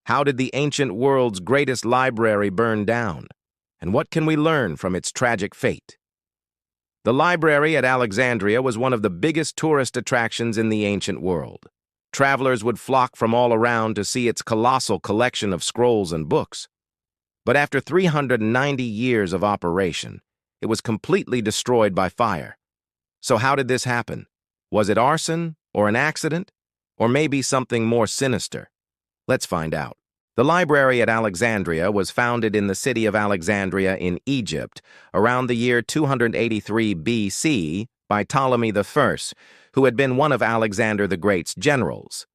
How did the ancient world's greatest library burn down? And what can we learn from its tragic fate? The library at Alexandria was one of the biggest tourist attractions in the ancient world. Travelers would flock from all around to see its colossal collection of scrolls and books. But after 390 years of operation, it was completely destroyed by fire. So how did this happen? Was it arson, or an accident, or maybe something more sinister? Let's find out. The library at Alexandria was founded in the city of Alexandria in Egypt around the year 283 BC by Ptolemy I, who had been one of Alexander the Great's generals.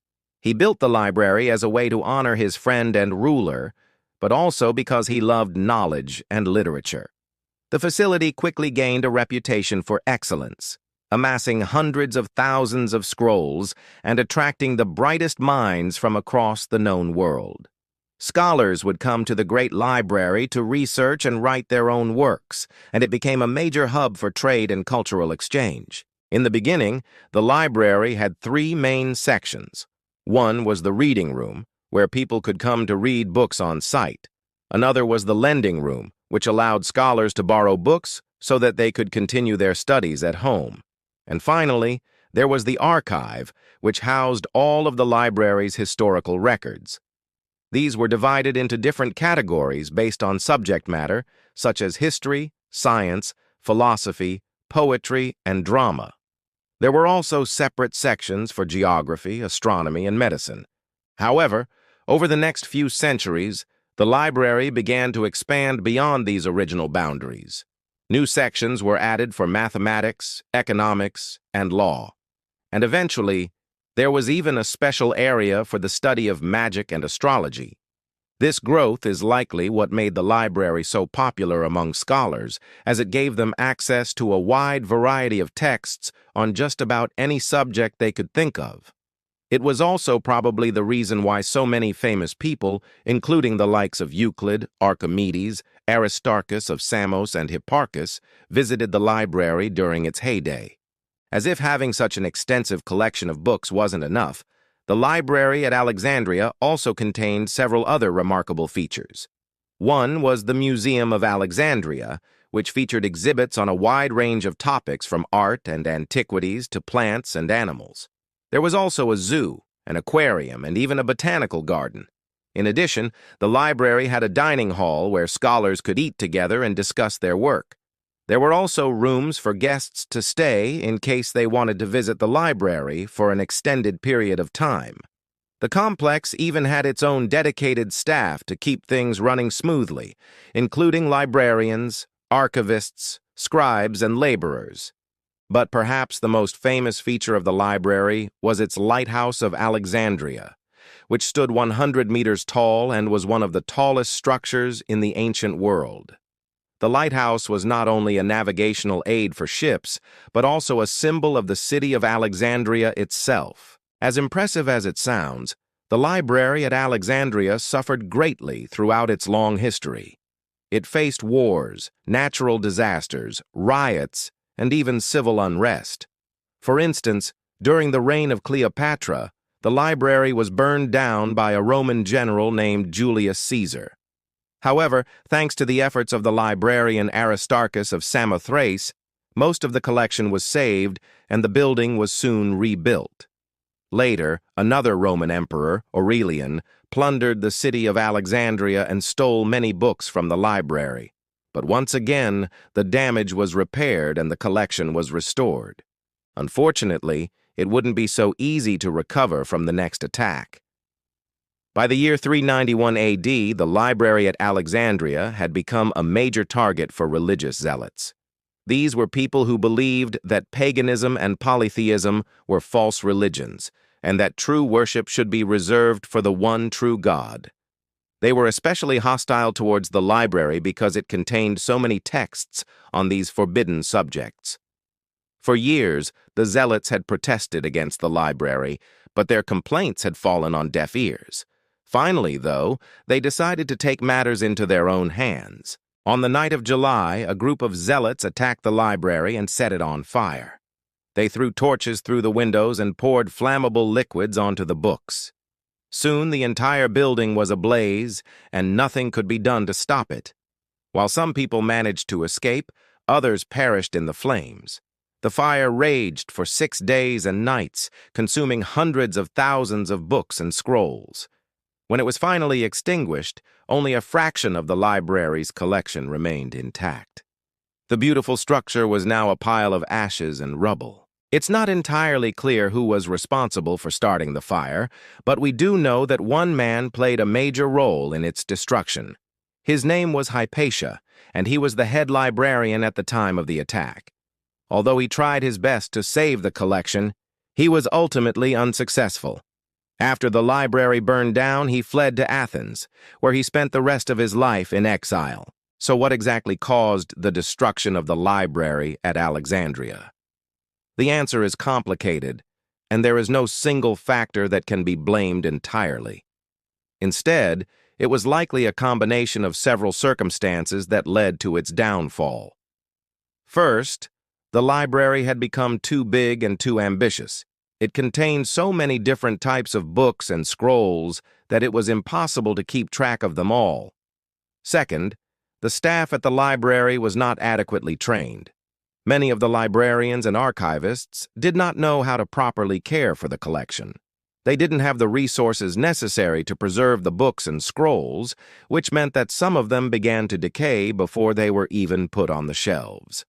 He built the library as a way to honor his friend and ruler, but also because he loved knowledge and literature. The facility quickly gained a reputation for excellence, amassing hundreds of thousands of scrolls and attracting the brightest minds from across the known world. Scholars would come to the great library to research and write their own works, and it became a major hub for trade and cultural exchange. In the beginning, the library had three main sections. One was the reading room, where people could come to read books on site. Another was the lending room, which allowed scholars to borrow books so that they could continue their studies at home. And finally, there was the archive, which housed all of the library's historical records. These were divided into different categories based on subject matter, such as history, science, philosophy, poetry, and drama. There were also separate sections for geography, astronomy, and medicine. However, over the next few centuries, the library began to expand beyond these original boundaries. New sections were added for mathematics, economics, and law. And eventually, there was even a special area for the study of magic and astrology. This growth is likely what made the library so popular among scholars, as it gave them access to a wide variety of texts on just about any subject they could think of. It was also probably the reason why so many famous people, including the likes of Euclid, Archimedes, Aristarchus of Samos, and Hipparchus, visited the library during its heyday. As if having such an extensive collection of books wasn't enough, the library at Alexandria also contained several other remarkable features. One was the Museum of Alexandria, which featured exhibits on a wide range of topics from art and antiquities to plants and animals. There was also a zoo, an aquarium, and even a botanical garden. In addition, the library had a dining hall where scholars could eat together and discuss their work. There were also rooms for guests to stay in case they wanted to visit the library for an extended period of time. The complex even had its own dedicated staff to keep things running smoothly, including librarians, archivists, scribes, and laborers. But perhaps the most famous feature of the library was its Lighthouse of Alexandria, which stood 100 meters tall and was one of the tallest structures in the ancient world. The lighthouse was not only a navigational aid for ships, but also a symbol of the city of Alexandria itself. As impressive as it sounds, the library at Alexandria suffered greatly throughout its long history. It faced wars, natural disasters, riots, and even civil unrest. For instance, during the reign of Cleopatra, the library was burned down by a Roman general named Julius Caesar. However, thanks to the efforts of the librarian Aristarchus of Samothrace, most of the collection was saved and the building was soon rebuilt. Later, another Roman emperor, Aurelian, plundered the city of Alexandria and stole many books from the library. But once again, the damage was repaired and the collection was restored. Unfortunately, it wouldn't be so easy to recover from the next attack. By the year 391 AD, the library at Alexandria had become a major target for religious zealots. These were people who believed that paganism and polytheism were false religions, and that true worship should be reserved for the one true God. They were especially hostile towards the library because it contained so many texts on these forbidden subjects. For years, the zealots had protested against the library, but their complaints had fallen on deaf ears. Finally, though, they decided to take matters into their own hands. On the night of July, a group of zealots attacked the library and set it on fire. They threw torches through the windows and poured flammable liquids onto the books. Soon the entire building was ablaze, and nothing could be done to stop it. While some people managed to escape, others perished in the flames. The fire raged for 6 days and nights, consuming hundreds of thousands of books and scrolls. When it was finally extinguished, only a fraction of the library's collection remained intact. The beautiful structure was now a pile of ashes and rubble. It's not entirely clear who was responsible for starting the fire, but we do know that one man played a major role in its destruction. His name was Hypatia, and he was the head librarian at the time of the attack. Although he tried his best to save the collection, he was ultimately unsuccessful. After the library burned down, he fled to Athens, where he spent the rest of his life in exile. So what exactly caused the destruction of the library at Alexandria? The answer is complicated, and there is no single factor that can be blamed entirely. Instead, it was likely a combination of several circumstances that led to its downfall. First, the library had become too big and too ambitious. It contained so many different types of books and scrolls that it was impossible to keep track of them all. Second, the staff at the library was not adequately trained. Many of the librarians and archivists did not know how to properly care for the collection. They didn't have the resources necessary to preserve the books and scrolls, which meant that some of them began to decay before they were even put on the shelves.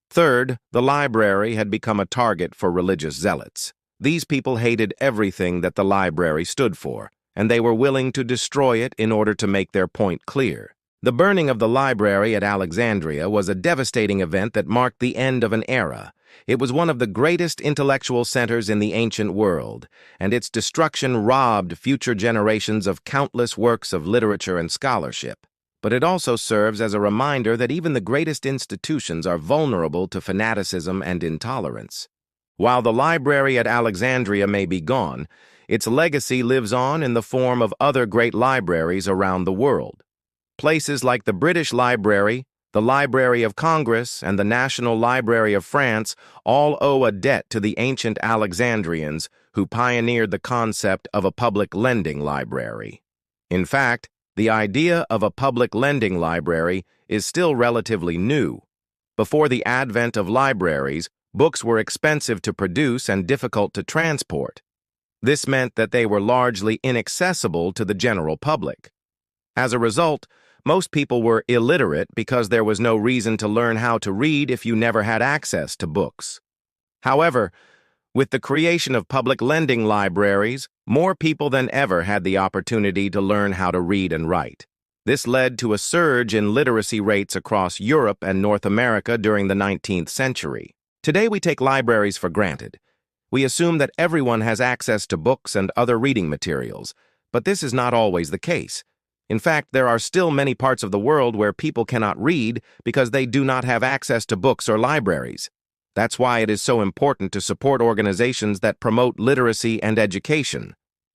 Third, the library had become a target for religious zealots. These people hated everything that the library stood for, and they were willing to destroy it in order to make their point clear. The burning of the library at Alexandria was a devastating event that marked the end of an era. It was one of the greatest intellectual centers in the ancient world, and its destruction robbed future generations of countless works of literature and scholarship. But it also serves as a reminder that even the greatest institutions are vulnerable to fanaticism and intolerance. While the library at Alexandria may be gone, its legacy lives on in the form of other great libraries around the world. Places like the British Library, the Library of Congress, and the National Library of France all owe a debt to the ancient Alexandrians who pioneered the concept of a public lending library. In fact, the idea of a public lending library is still relatively new. Before the advent of libraries, books were expensive to produce and difficult to transport. This meant that they were largely inaccessible to the general public. As a result, most people were illiterate because there was no reason to learn how to read if you never had access to books. However, with the creation of public lending libraries, more people than ever had the opportunity to learn how to read and write. This led to a surge in literacy rates across Europe and North America during the 19th century. Today we take libraries for granted. We assume that everyone has access to books and other reading materials, but this is not always the case. In fact, there are still many parts of the world where people cannot read because they do not have access to books or libraries. That's why it is so important to support organizations that promote literacy and education.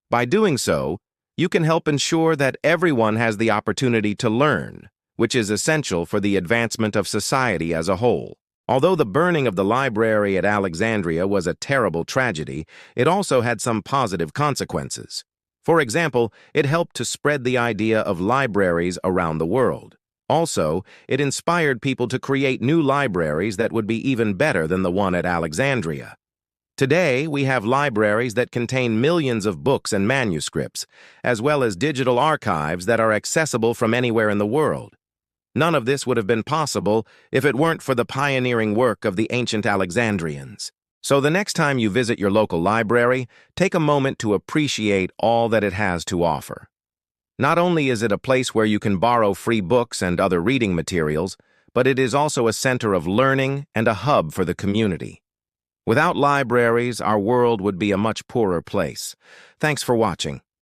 By doing so, you can help ensure that everyone has the opportunity to learn, which is essential for the advancement of society as a whole. Although the burning of the library at Alexandria was a terrible tragedy, it also had some positive consequences. For example, it helped to spread the idea of libraries around the world. Also, it inspired people to create new libraries that would be even better than the one at Alexandria. Today, we have libraries that contain millions of books and manuscripts, as well as digital archives that are accessible from anywhere in the world. None of this would have been possible if it weren't for the pioneering work of the ancient Alexandrians. So the next time you visit your local library, take a moment to appreciate all that it has to offer. Not only is it a place where you can borrow free books and other reading materials, but it is also a center of learning and a hub for the community. Without libraries, our world would be a much poorer place. Thanks for watching.